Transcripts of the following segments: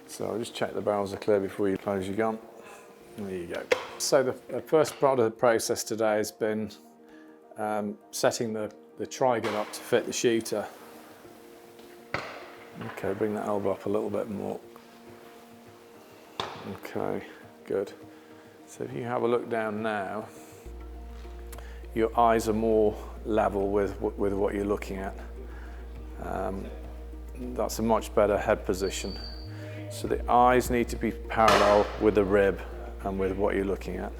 So I'll just check the barrels are clear before you close your gun. There you go. So the first part of the process today has been setting the trigun up to fit the shooter. Okay, bring that elbow up a little bit more. Okay, good. So if you have a look down now, your eyes are more level with what you're looking at. That's a much better head position. So the eyes need to be parallel with the rib and with what you're looking at.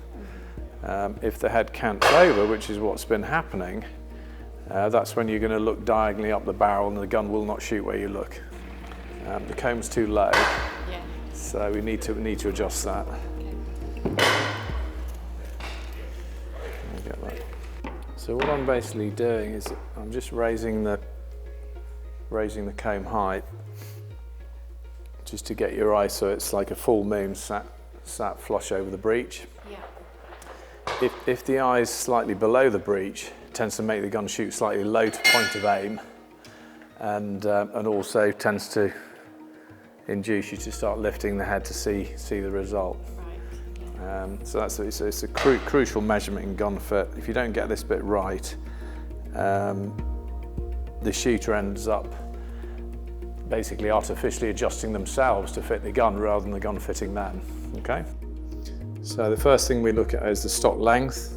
If the head cants over, which is what's been happening, that's when you're going to look diagonally up the barrel and the gun will not shoot where you look. The comb's too low, so we need to adjust that. Get that. So what I'm basically doing is I'm just raising the comb height, just to get your eye so it's like a full moon sat flush over the breech. Yeah. If the eye is slightly below the breech, it tends to make the gun shoot slightly low to point of aim, and also tends to induce you to start lifting the head to see the result. Right. So it's a crucial measurement in gun fit. If you don't get this bit right, the shooter ends up basically artificially adjusting themselves to fit the gun rather than the gun fitting them. Okay. So the first thing we look at is the stock length.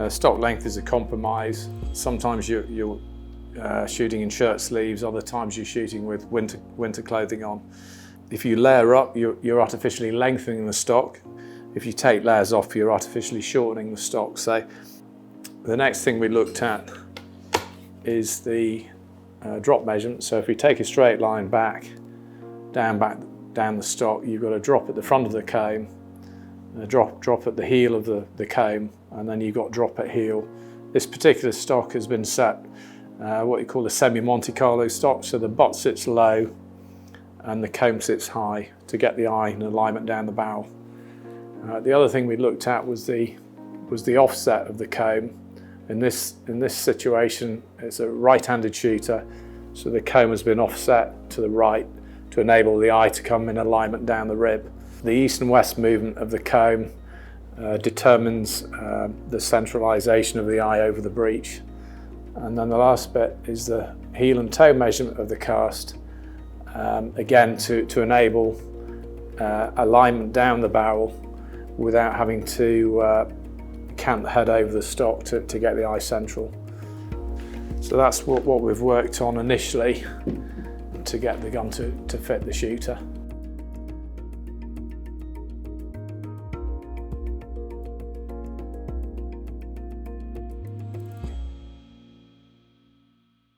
Stock length is a compromise. Sometimes you're shooting in shirt sleeves, other times you're shooting with winter clothing on. If you layer up, you're artificially lengthening the stock. If you take layers off, you're artificially shortening the stock. So the next thing we looked at is the drop measurement. So if we take a straight line back down the stock, you've got a drop at the front of the comb, a drop at the heel of the comb, and then you've got drop at heel. This particular stock has been set what you call a semi-Monte Carlo stock, so the butt sits low and the comb sits high to get the eye in alignment down the barrel. The other thing we looked at was the offset of the comb. In this situation, it's a right-handed shooter, so the comb has been offset to the right to enable the eye to come in alignment down the rib. The east and west movement of the comb determines the centralisation of the eye over the breech. And then the last bit is the heel and toe measurement of the cast, again to enable alignment down the barrel without having to cant the head over the stock to get the eye central. So that's what we've worked on initially to get the gun to fit the shooter.